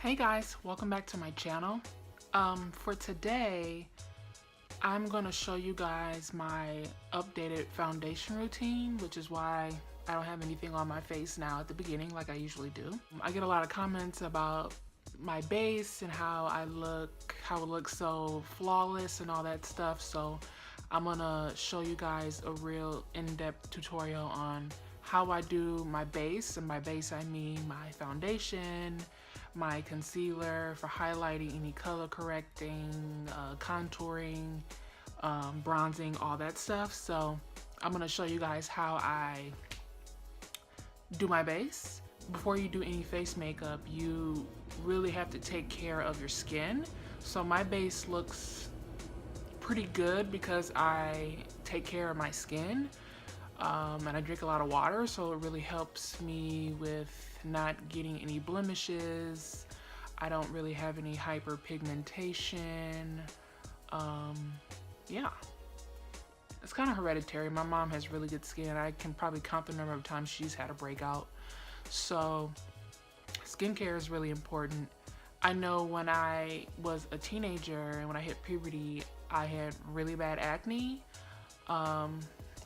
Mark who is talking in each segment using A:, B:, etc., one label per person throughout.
A: Hey guys, welcome back to my channel. For today, I'm going to show you guys my updated foundation routine, which is why I don't have anything on my face now at the beginning like I usually do. I get a lot of comments about my base and how it looks so flawless and all that stuff, so I'm going to show you guys a real in-depth tutorial on how I do my base, and by base I mean my foundation, my concealer for highlighting, any color correcting, contouring, bronzing, all that stuff. So I'm going to show you guys how I do my base. Before you do any face makeup, you really have to take care of your skin. So my base looks pretty good because I take care of my skin. And I drink a lot of water, so it really helps me with not getting any blemishes. I don't really have any hyperpigmentation. Yeah, it's kind of hereditary. My mom has really good skin. I can probably count the number of times she's had a breakout. So skincare is really important. I know when I was a teenager and when I hit puberty, I had really bad acne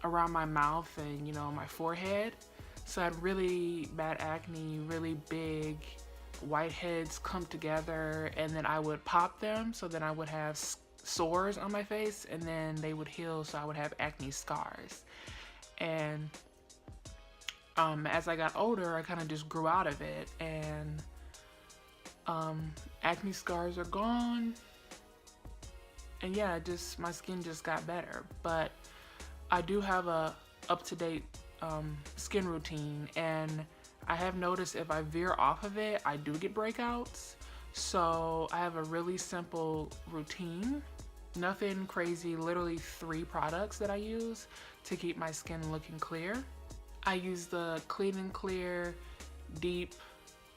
A: around my mouth and, you know, my forehead. So I had really bad acne, really big whiteheads come together, and then I would pop them, so then I would have sores on my face, and then they would heal, so I would have acne scars. And as I got older, I kind of just grew out of it, and acne scars are gone, and yeah, my skin just got better. But I do have a up-to-date skin routine, and I have noticed if I veer off of it, I do get breakouts. So I have a really simple routine, nothing crazy, literally 3 products that I use to keep my skin looking clear. I use the Clean and Clear Deep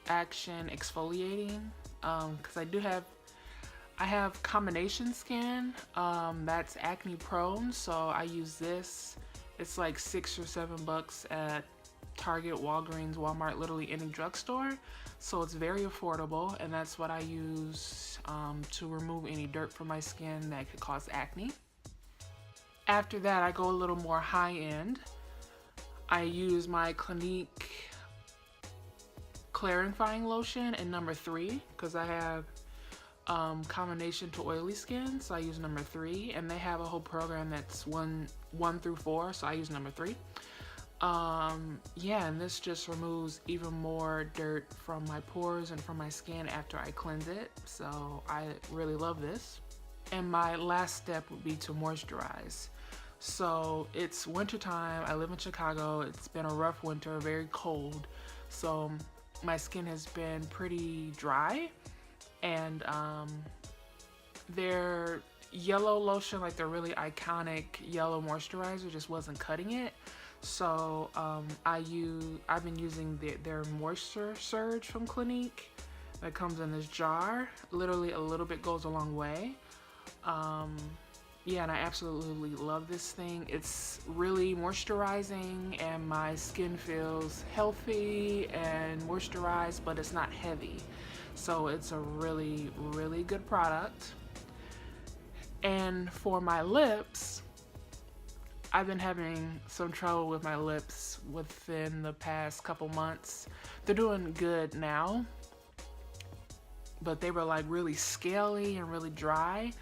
A: Action Exfoliating because I have combination skin that's acne prone, so I use this. It's like $6 or $7 at Target, Walgreens, Walmart, literally any drugstore. So it's very affordable, and that's what I use to remove any dirt from my skin that could cause acne. After that, I go a little more high-end. I use my Clinique Clarifying Lotion in number 3 because I have combination to oily skin, so I use number 3, and they have a whole program that's 1 through 4, so I use number 3. Yeah, and this just removes even more dirt from my pores and from my skin after I cleanse it, so I really love this. And my last step would be to moisturize. So it's winter time, I live in Chicago, it's been a rough winter, very cold, so my skin has been pretty dry. And their yellow lotion, like their really iconic yellow moisturizer, just wasn't cutting it. So I've been using their Moisture Surge from Clinique that comes in this jar. Literally a little bit goes a long way. Yeah, and I absolutely love this thing. It's really moisturizing, and my skin feels healthy and moisturized, but it's not heavy. So it's a really, really good product. And for my lips, I've been having some trouble with my lips within the past couple months. They're doing good now, but they were like really scaly and really dry.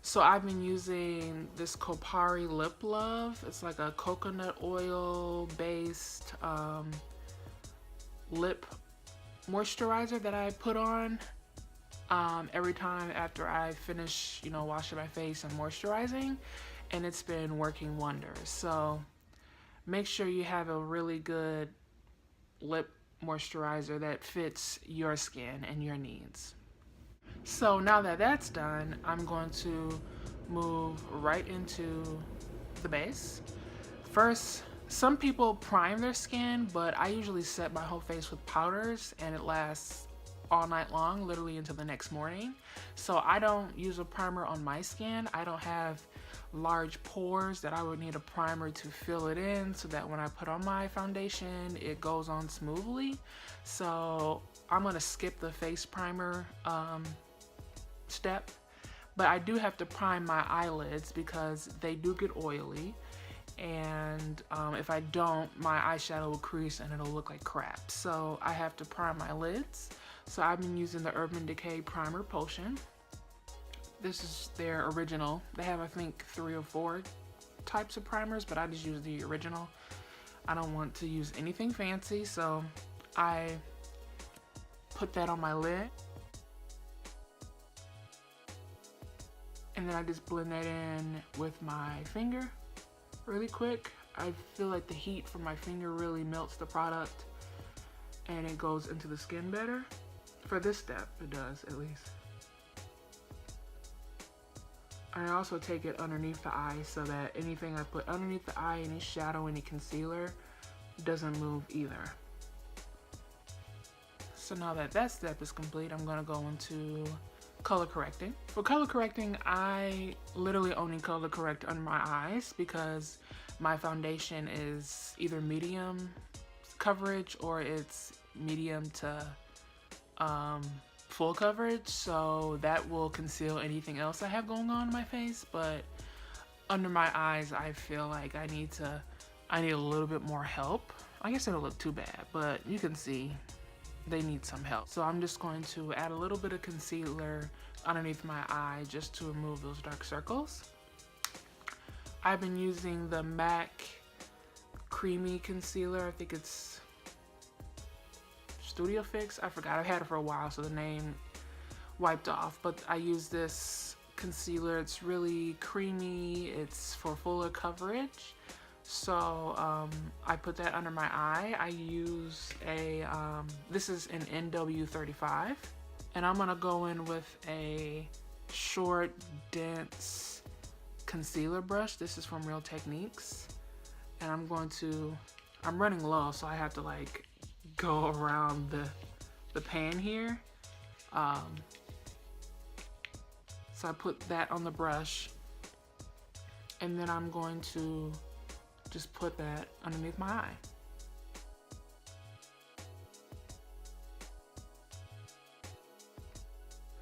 A: So I've been using this Kopari Lip Love. It's like a coconut oil based lip moisturizer that I put on every time after I finish, you know, washing my face and moisturizing, and it's been working wonders. So make sure you have a really good lip moisturizer that fits your skin and your needs. So now that that's done, I'm going to move right into the base. First, some people prime their skin, but I usually set my whole face with powders, and it lasts all night long, literally until the next morning. So I don't use a primer on my skin. I don't have large pores that I would need a primer to fill it in so that when I put on my foundation, it goes on smoothly. So I'm gonna skip the face primer step, but I do have to prime my eyelids because they do get oily, and if I don't, my eyeshadow will crease and it'll look like crap. So I have to prime my lids. So I've been using the Urban Decay Primer Potion. This is their original. They have, I think, 3 or 4 types of primers, but I just use the original. I don't want to use anything fancy, so I put that on my lid. And then I just blend that in with my finger really quick. I feel like the heat from my finger really melts the product and it goes into the skin better. For this step, it does, at least. I also take it underneath the eye so that anything I put underneath the eye, any shadow, any concealer, doesn't move either. So now that that step is complete, I'm gonna go into color correcting. For color correcting, I literally only color correct under my eyes because my foundation is either medium coverage or it's medium to full coverage, so that will conceal anything else I have going on in my face. But under my eyes, I feel like I need a little bit more help. I guess it'll look too bad, but you can see they need some help. So I'm just going to add a little bit of concealer underneath my eye just to remove those dark circles. I've been using the MAC Creamy Concealer. I think it's Studio Fix. I forgot. I've had it for a while, so the name wiped off. But I use this concealer. It's really creamy. It's for fuller coverage. So I put that under my eye. I use a, this is an NW35. And I'm gonna go in with a short, dense concealer brush. This is from Real Techniques. And I'm running low, so I have to like go around the pan here. So I put that on the brush. And then I'm going to just put that underneath my eye.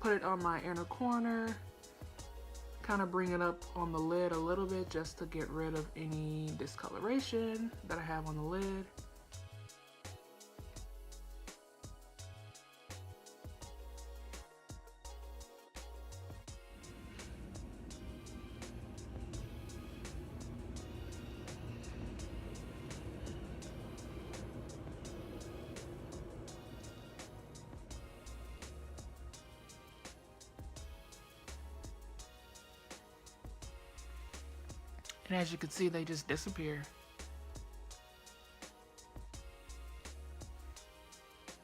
A: Put it on my inner corner, kind of bring it up on the lid a little bit just to get rid of any discoloration that I have on the lid. And as you can see, they just disappear.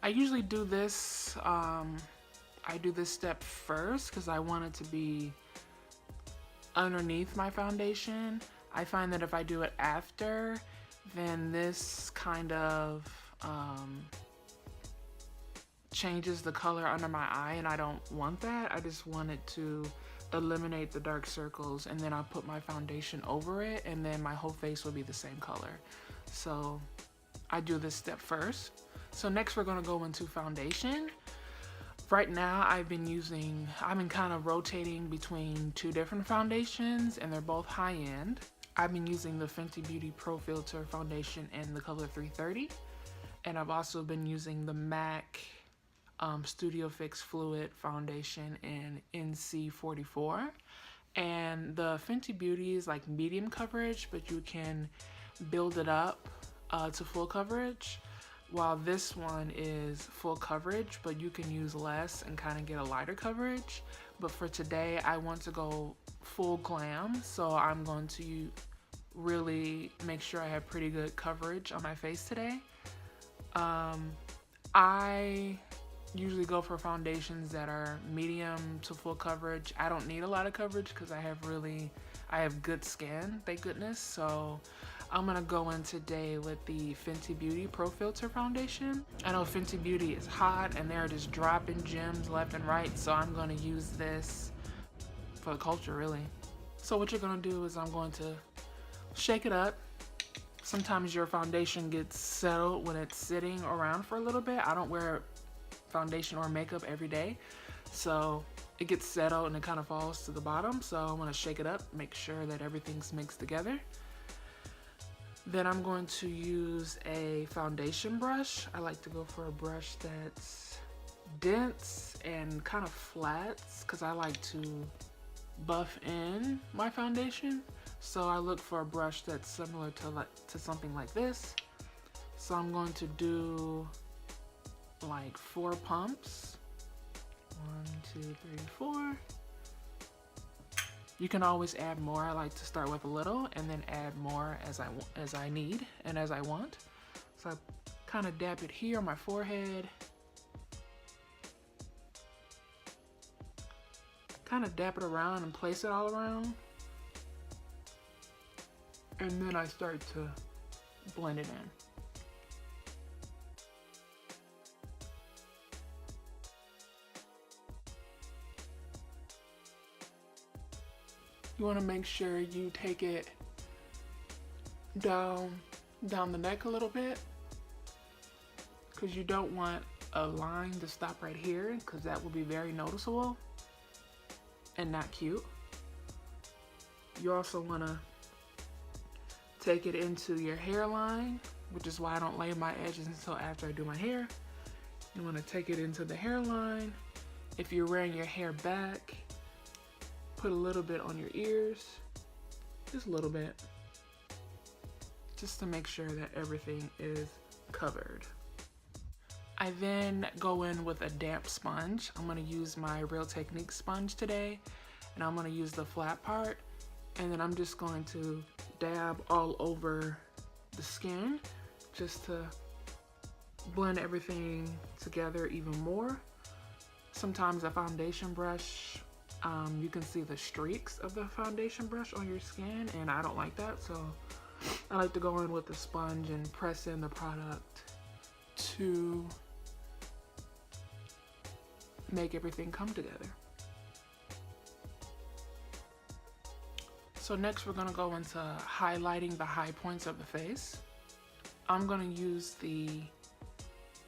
A: I usually do this, I do this step first because I want it to be underneath my foundation. I find that if I do it after, then this kind of changes the color under my eye, and I don't want that. I just want it to eliminate the dark circles, and then I'll put my foundation over it, and then my whole face will be the same color. So I do this step first. So next we're gonna go into foundation. Right now I've been kind of rotating between 2 different foundations, and they're both high-end. I've been using the Fenty Beauty ProFilter foundation in the color 330, and I've also been using the MAC Studio Fix Fluid Foundation in NC44. And the Fenty Beauty is like medium coverage, but you can build it up to full coverage, while this one is full coverage, but you can use less and kind of get a lighter coverage. But for today, I want to go full glam, so I'm going to really make sure I have pretty good coverage on my face today. I usually go for foundations that are medium to full coverage. I don't need a lot of coverage because I have good skin, thank goodness. So I'm gonna go in today with the Fenty Beauty ProFilter foundation. I know Fenty Beauty is hot and they're just dropping gems left and right, so I'm gonna use this for the culture, really. So what you're gonna do is I'm going to shake it up. Sometimes your foundation gets settled when it's sitting around for a little bit. I don't wear it foundation or makeup every day. So it gets settled and it kind of falls to the bottom. So I want to shake it up, make sure that everything's mixed together. Then I'm going to use a foundation brush. I like to go for a brush that's dense and kind of flats because I like to buff in my foundation. So I look for a brush that's similar to something like this. So I'm going to do like 4 pumps. 1, 2, 3, 4. You can always add more. I like to start with a little and then add more as I need and as I want. So I kind of dab it here on my forehead. Kind of dab it around and place it all around. And then I start to blend it in. You want to make sure you take it down the neck a little bit, because you don't want a line to stop right here, because that will be very noticeable and not cute. You also want to take it into your hairline, which is why I don't lay my edges until after I do my hair. You want to take it into the hairline. If you're wearing your hair back, put a little bit on your ears, just a little bit, just to make sure that everything is covered. I then go in with a damp sponge. I'm gonna use my Real Technique sponge today, and I'm gonna use the flat part, and then I'm just going to dab all over the skin just to blend everything together even more. Sometimes a foundation brush, you can see the streaks of the foundation brush on your skin, and I don't like that, so I like to go in with the sponge and press in the product to make everything come together. So next we're gonna go into highlighting the high points of the face. I'm gonna use the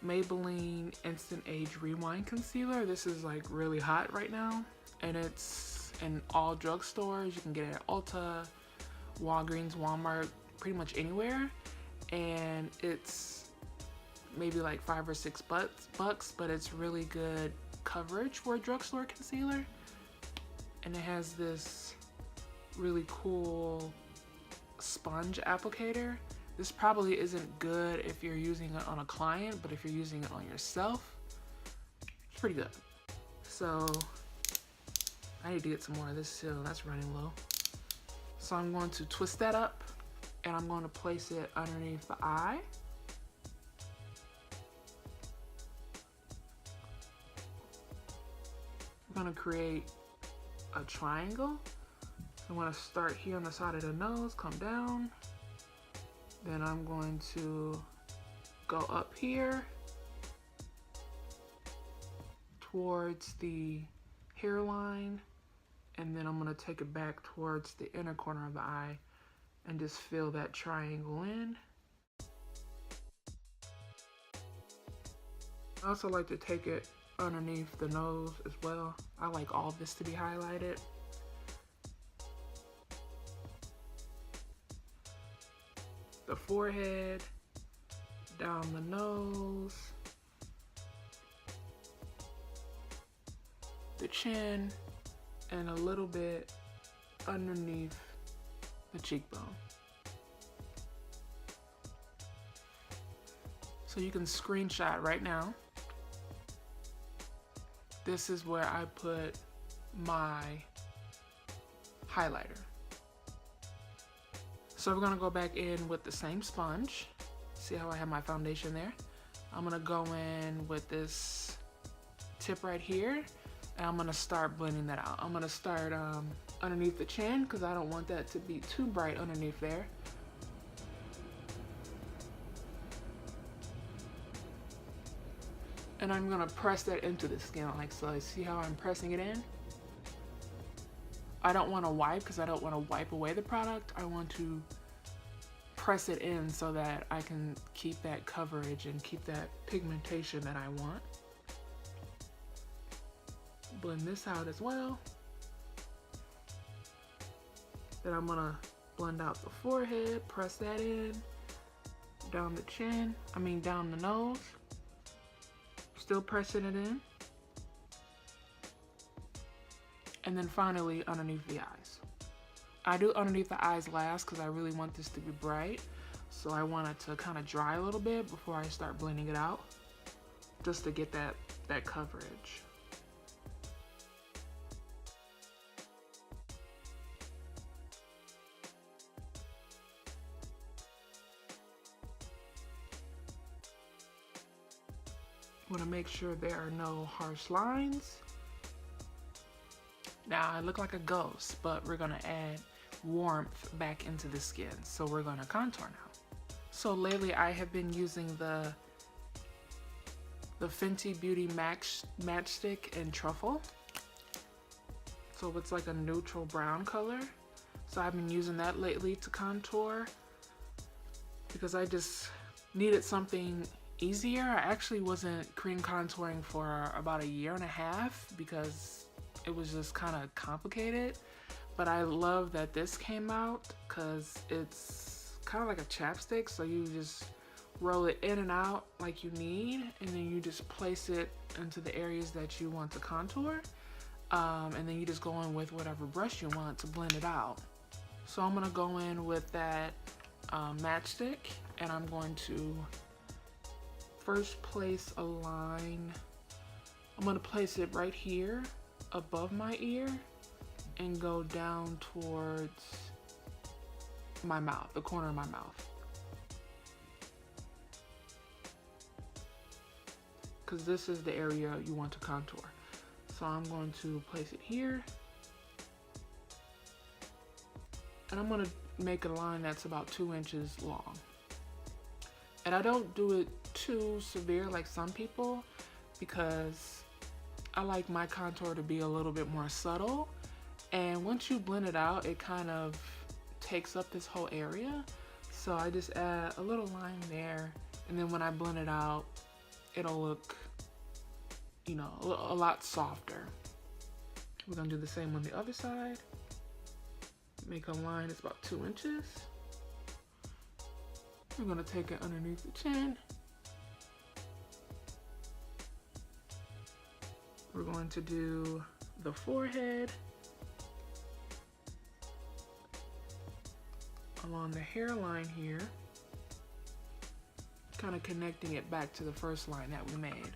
A: Maybelline Instant Age Rewind Concealer. This is like really hot right now, and it's in all drugstores. You can get it at Ulta, Walgreens, Walmart, pretty much anywhere. And it's maybe like $5 or $6, but it's really good coverage for a drugstore concealer. And it has this really cool sponge applicator. This probably isn't good if you're using it on a client, but if you're using it on yourself, it's pretty good. So I need to get some more of this too, that's running low. So I'm going to twist that up and I'm going to place it underneath the eye. I'm going to create a triangle. I'm going to start here on the side of the nose, come down. Then I'm going to go up here towards the hairline, and then I'm going to take it back towards the inner corner of the eye and just fill that triangle in. I also like to take it underneath the nose as well. I like all of this to be highlighted. The forehead, down the nose, the chin, and a little bit underneath the cheekbone. So you can screenshot right now. This is where I put my highlighter. So we're gonna go back in with the same sponge. See how I have my foundation there? I'm gonna go in with this tip right here, and I'm gonna start blending that out. I'm gonna start underneath the chin, because I don't want that to be too bright underneath there. And I'm gonna press that into the skin like so. See how I'm pressing it in? I don't want to wipe, because I don't want to wipe away the product. I want to press it in so that I can keep that coverage and keep that pigmentation that I want. blend this out as well. Then I'm gonna blend out the forehead, press that in, down the chin, down the nose, still pressing it in. And then finally underneath the eyes. I do underneath the eyes last because I really want this to be bright. So I want it to kind of dry a little bit before I start blending it out, just to get that coverage. Want to make sure there are no harsh lines. Now I look like a ghost, but we're gonna add warmth back into the skin. So we're gonna contour now. So lately I have been using the Fenty Beauty Matchstick in Truffle. So it's like a neutral brown color. So I've been using that lately to contour because I just needed something easier. I actually wasn't cream contouring for about 1.5 years because it was just kind of complicated. But I love that this came out because it's kind of like a chapstick. So you just roll it in and out like you need, and then you just place it into the areas that you want to contour. And then you just go in with whatever brush you want to blend it out. So I'm gonna go in with that matchstick, and I'm going to first place a line. I'm gonna place it right here above my ear and go down towards my mouth, the corner of my mouth. Because this is the area you want to contour. So I'm going to place it here. And I'm gonna make a line that's about 2 inches long. And I don't do it too severe like some people because I like my contour to be a little bit more subtle. And once you blend it out, it kind of takes up this whole area. So I just add a little line there. And then when I blend it out, it'll look, you know, a lot softer. We're gonna do the same on the other side. Make a line that's about 2 inches. We're gonna take it underneath the chin. We're going to do the forehead, along the hairline here, kind of connecting it back to the first line that we made.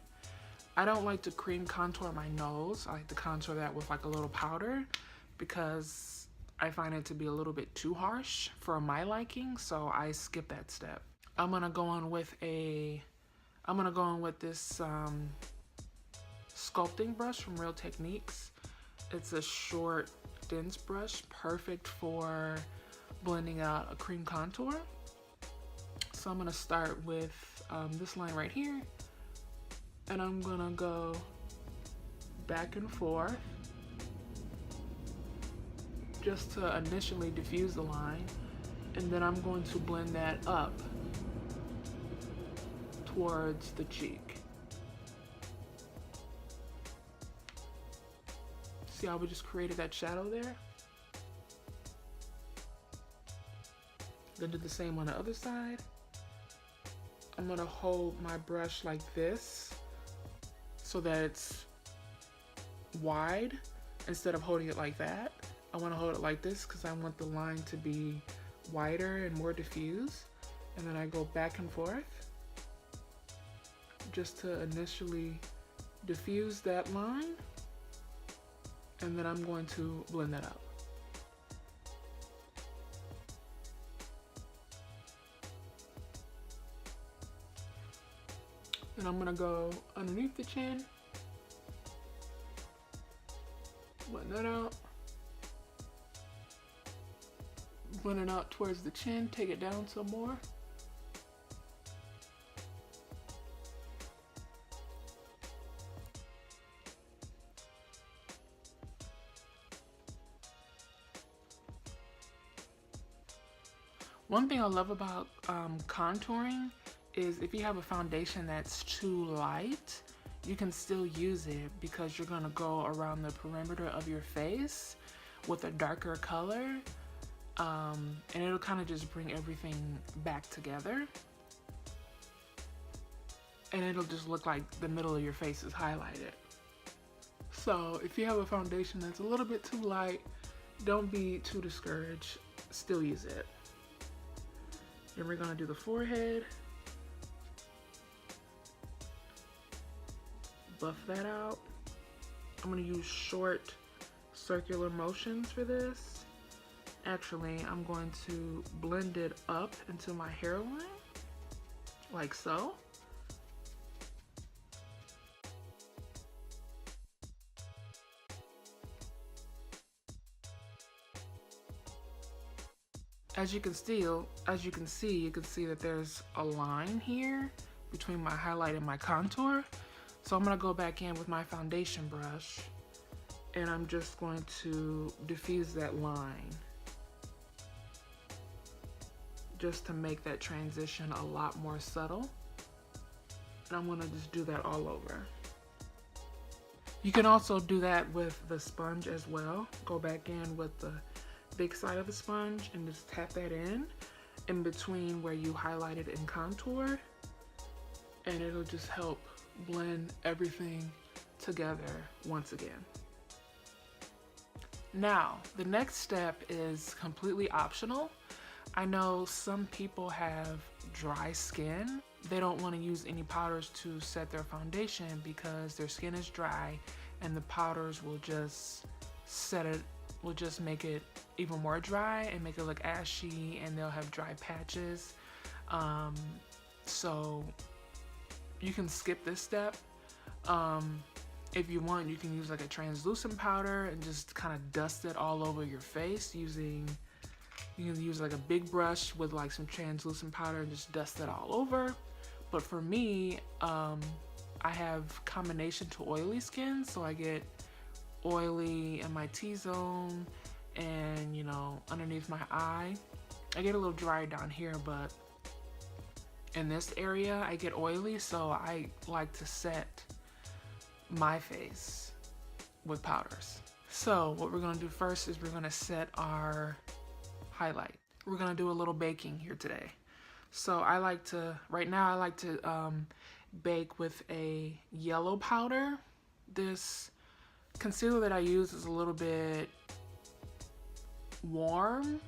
A: I don't like to cream contour my nose. I like to contour that with like a little powder because I find it to be a little bit too harsh for my liking, so I skip that step. I'm gonna go in with this sculpting brush from Real Techniques. It's a short, dense brush, perfect for blending out a cream contour. So I'm gonna start with this line right here, and I'm gonna go back and forth just to initially diffuse the line, and then I'm going to blend that up towards the cheek. See how we just created that shadow there? Then do the same on the other side. I'm gonna hold my brush like this so that it's wide instead of holding it like that. I wanna hold it like this because I want the line to be wider and more diffuse. And then I go back and forth just to initially diffuse that line. And then I'm going to blend that out. Then I'm gonna go underneath the chin, blend that out, blend it out towards the chin, take it down some more. One thing I love about contouring is if you have a foundation that's too light, you can still use it because you're gonna go around the perimeter of your face with a darker color, and it'll kind of just bring everything back together, and it'll just look like the middle of your face is highlighted. So if you have a foundation that's a little bit too light, don't be too discouraged, still use it. Then we're gonna do the forehead. Buff that out. I'm gonna use short circular motions for this. Actually, I'm going to blend it up into my hairline, like so. As you can see, you can see that there's a line here between my highlight and my contour. So I'm gonna go back in with my foundation brush, and I'm just going to diffuse that line just to make that transition a lot more subtle. And I'm gonna just do that all over. You can also do that with the sponge as well. Go back in with the big side of the sponge and just tap that in between where you highlighted and contour, and it'll just help blend everything together once again. Now, the next step is completely optional. I know some people have dry skin. They don't want to use any powders to set their foundation because their skin is dry, and the powders will just make it even more dry and make it look ashy, and they'll have dry patches. So you can skip this step. If you want, you can use like a translucent powder and just kind of dust it all over your face you can use like a big brush with like some translucent powder and just dust it all over. But for me, I have combination to oily skin, so I get oily in my T-zone and, you know, underneath my eye. I get a little dry down here, but in this area I get oily, so I like to set my face with powders. So what we're gonna do first is we're gonna set our highlight. We're gonna do a little baking here today. So right now I like to bake with a yellow powder. This concealer that I use is a little bit warm,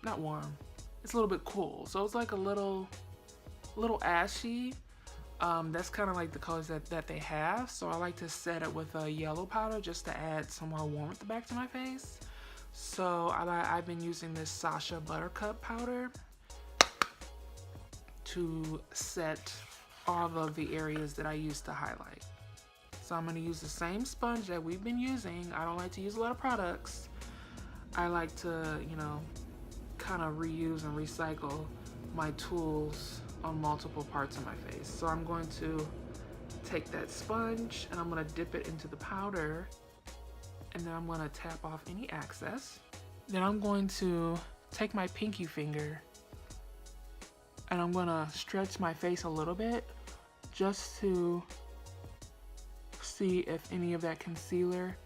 A: not warm, it's a little bit cool. So it's like a little ashy. That's kind of like the colors that they have. So I like to set it with a yellow powder just to add some more warmth at the back to my face. So I've been using this Sacha Buttercup powder to set all of the areas that I use to highlight. So I'm gonna use the same sponge that we've been using. I don't like to use a lot of products. I like to, you know, kind of reuse and recycle my tools on multiple parts of my face. So I'm going to take that sponge and I'm gonna dip it into the powder, and then I'm gonna tap off any excess. Then I'm going to take my pinky finger and I'm gonna stretch my face a little bit just to see if any of that concealer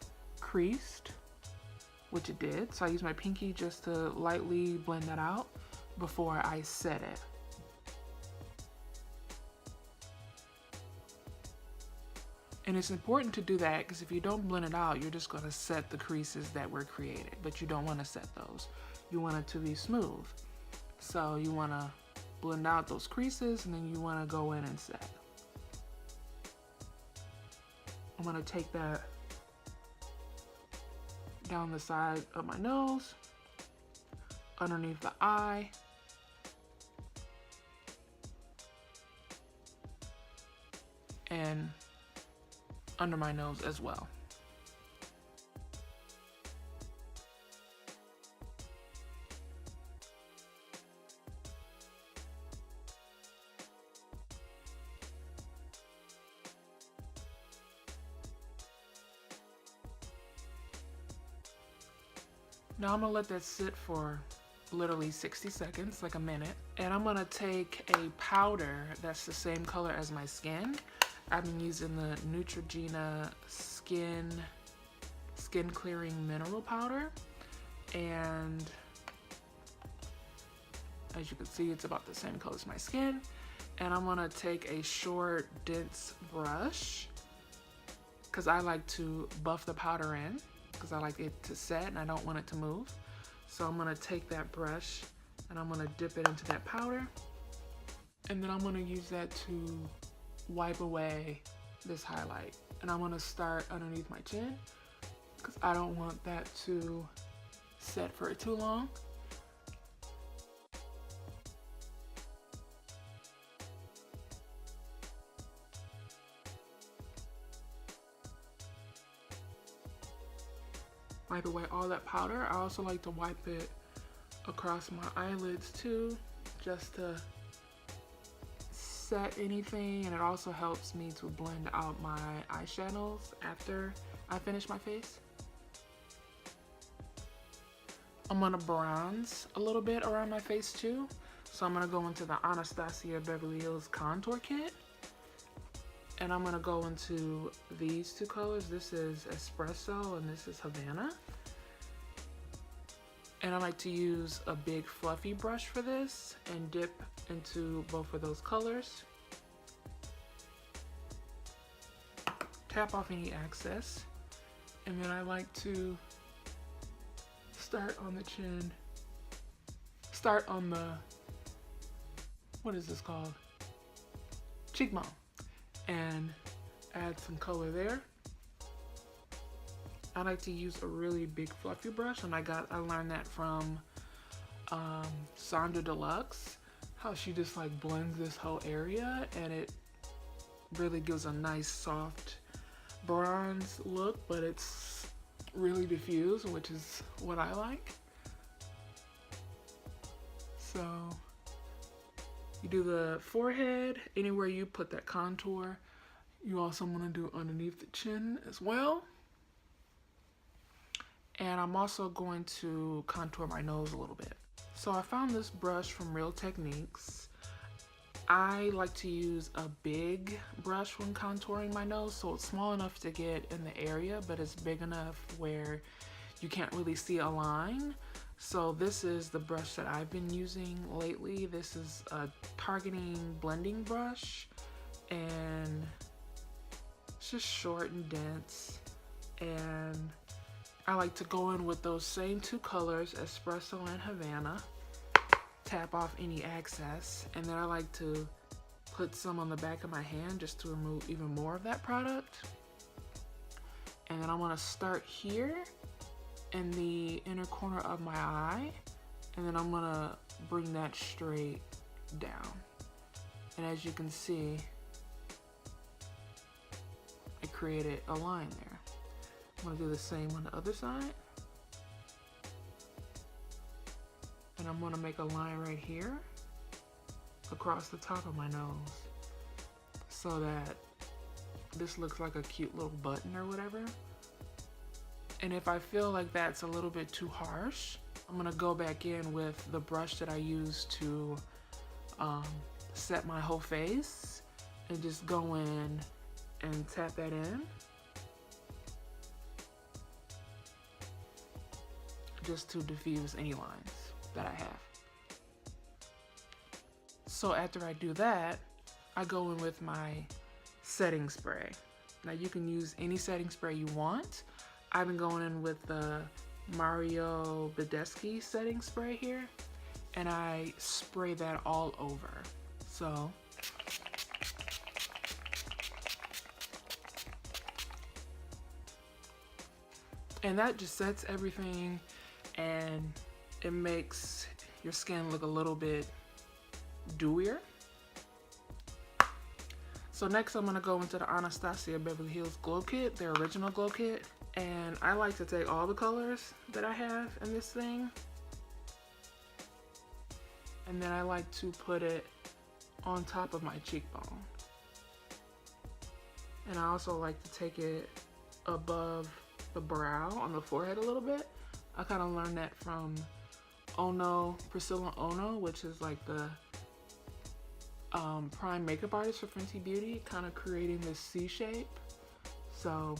A: creased, which it did. So I use my pinky just to lightly blend that out before I set it. And it's important to do that because if you don't blend it out, you're just going to set the creases that were created, but you don't want to set those. You want it to be smooth. So you want to blend out those creases and then you want to go in and set. I'm going to take that down the side of my nose, underneath the eye, and under my nose as well. Now I'm gonna let that sit for literally 60 seconds, like a minute. And I'm gonna take a powder that's the same color as my skin. I've been using the Neutrogena SkinClearing mineral powder, and as you can see, it's about the same color as my skin. And I'm gonna take a short, dense brush because I like to buff the powder in because I like it to set and I don't want it to move. So I'm gonna take that brush and I'm gonna dip it into that powder, and then I'm gonna use that to wipe away this highlight. And I'm gonna start underneath my chin because I don't want that to set for too long. Wipe away all that powder. I also like to wipe it across my eyelids too, just to set anything, and it also helps me to blend out my eyeshadows after I finish my face. I'm gonna bronze a little bit around my face too, so I'm gonna go into the Anastasia Beverly Hills contour kit, and I'm gonna go into these two colors. This is Espresso and this is Havana. And I like to use a big fluffy brush for this and dip into both of those colors. Tap off any excess. And then I like to start on the chin. Start on the, what is this called? Cheekbone. And add some color there. I like to use a really big fluffy brush, and I learned that from Sandra Deluxe, how she just like blends this whole area, and it really gives a nice soft bronze look, but it's really diffused, which is what I like. So you do the forehead, anywhere you put that contour. You also want to do underneath the chin as well. And I'm also going to contour my nose a little bit. So I found this brush from Real Techniques. I like to use a big brush when contouring my nose, so it's small enough to get in the area, but it's big enough where you can't really see a line. So this is the brush that I've been using lately. This is a targeting blending brush, and it's just short and dense, and I like to go in with those same two colors, Espresso and Havana, tap off any excess, and then I like to put some on the back of my hand just to remove even more of that product. And then I want to start here in the inner corner of my eye, and then I'm going to bring that straight down. And as you can see, I created a line there. I'm gonna do the same on the other side. And I'm gonna make a line right here across the top of my nose so that this looks like a cute little button or whatever. And if I feel like that's a little bit too harsh, I'm gonna go back in with the brush that I use to set my whole face and just go in and tap that in. Just to diffuse any lines that I have. So after I do that, I go in with my setting spray. Now you can use any setting spray you want. I've been going in with the Mario Badescu setting spray here, and I spray that all over. So and that just sets everything, and it makes your skin look a little bit dewier. So next I'm gonna go into the Anastasia Beverly Hills Glow Kit, their original Glow Kit. And I like to take all the colors that I have in this thing, and then I like to put it on top of my cheekbone. And I also like to take it above the brow on the forehead a little bit. I kind of learned that from Priscilla Ono, which is like the prime makeup artist for Fenty Beauty, kind of creating this C shape. So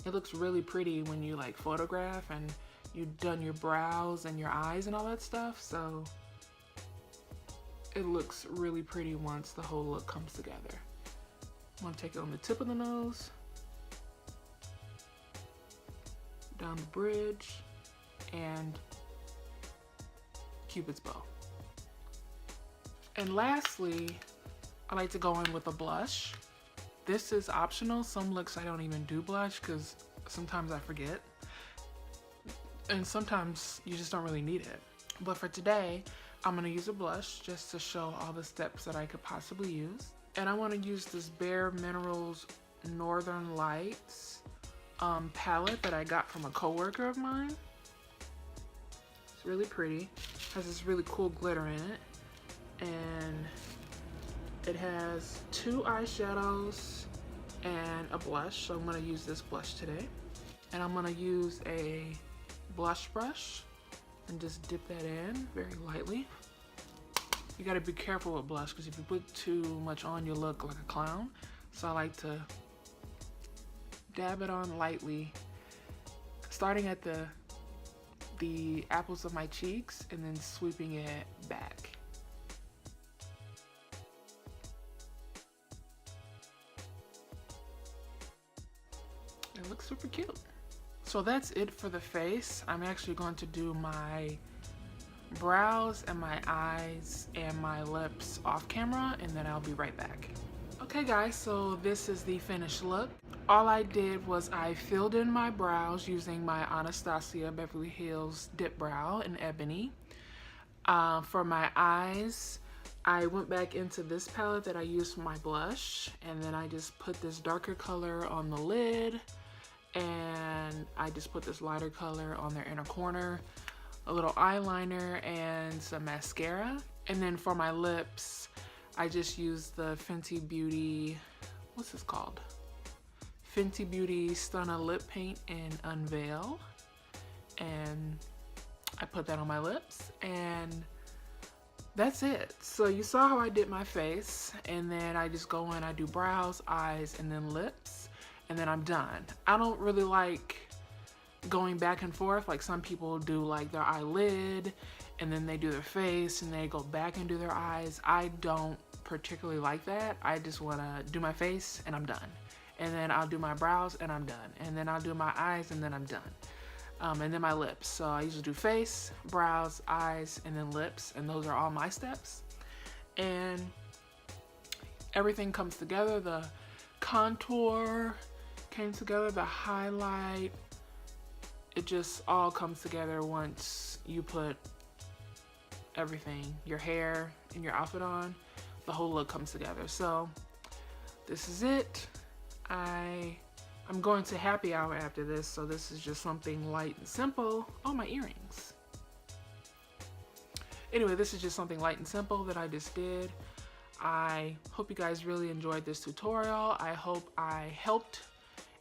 A: it looks really pretty when you like photograph and you've done your brows and your eyes and all that stuff. So it looks really pretty once the whole look comes together. I'm gonna take it on the tip of the nose, down the bridge, and Cupid's bow. And lastly, I like to go in with a blush. This is optional. Some looks I don't even do blush because sometimes I forget. And sometimes you just don't really need it. But for today, I'm gonna use a blush just to show all the steps that I could possibly use. And I wanna use this Bare Minerals Northern Lights palette that I got from a coworker of mine. It's really pretty. Has this really cool glitter in it. And it has 2 eyeshadows and a blush. So I'm gonna use this blush today. And I'm gonna use a blush brush and just dip that in very lightly. You gotta be careful with blush because if you put too much on, you'll look like a clown. So I like to dab it on lightly, starting at the apples of my cheeks and then sweeping it back. It looks super cute. So that's it for the face. I'm actually going to do my brows and my eyes and my lips off camera, and then I'll be right back. Okay guys, so this is the finished look. All I did was I filled in my brows using my Anastasia Beverly Hills Dip Brow in Ebony. For my eyes, I went back into this palette that I used for my blush, and then I just put this darker color on the lid, and I just put this lighter color on their inner corner, a little eyeliner, and some mascara. And then for my lips, I just used the Fenty Beauty, what's this called? Fenty Beauty Stunna Lip Paint in Unveil. And I put that on my lips, and that's it. So you saw how I did my face, and then I just go in, I do brows, eyes, and then lips, and then I'm done. I don't really like going back and forth like some people do, like their eyelid and then they do their face and they go back and do their eyes. I don't particularly like that. I just want to do my face and I'm done, and then I'll do my brows and I'm done, and then I'll do my eyes and then I'm done, and then my lips. So I usually do face, brows, eyes, and then lips, and those are all my steps. And everything comes together. The contour came together, the highlight, it just all comes together once you put everything, your hair and your outfit on. The whole look comes together. So this is it. I'm going to happy hour after this, so this is just something light and simple. Oh, my earrings. Anyway, this is just something light and simple that I just did. I hope you guys really enjoyed this tutorial. I hope I helped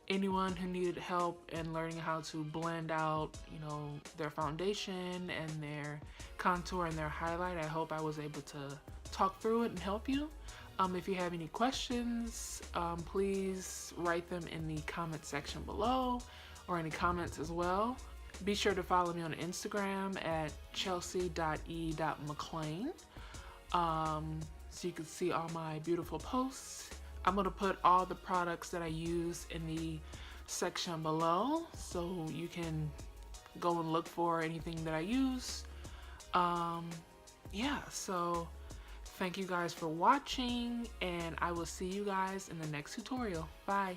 A: anyone who needed help in learning how to blend out, you know, their foundation and their contour and their highlight. I hope I was able to talk through it and help you. If you have any questions, please write them in the comment section below, or any comments as well. Be sure to follow me on Instagram at chelsey.e.mcclain, so you can see all my beautiful posts. I'm going to put all the products that I use in the section below, so you can go and look for anything that I use. Yeah, so thank you guys for watching, and I will see you guys in the next tutorial. Bye.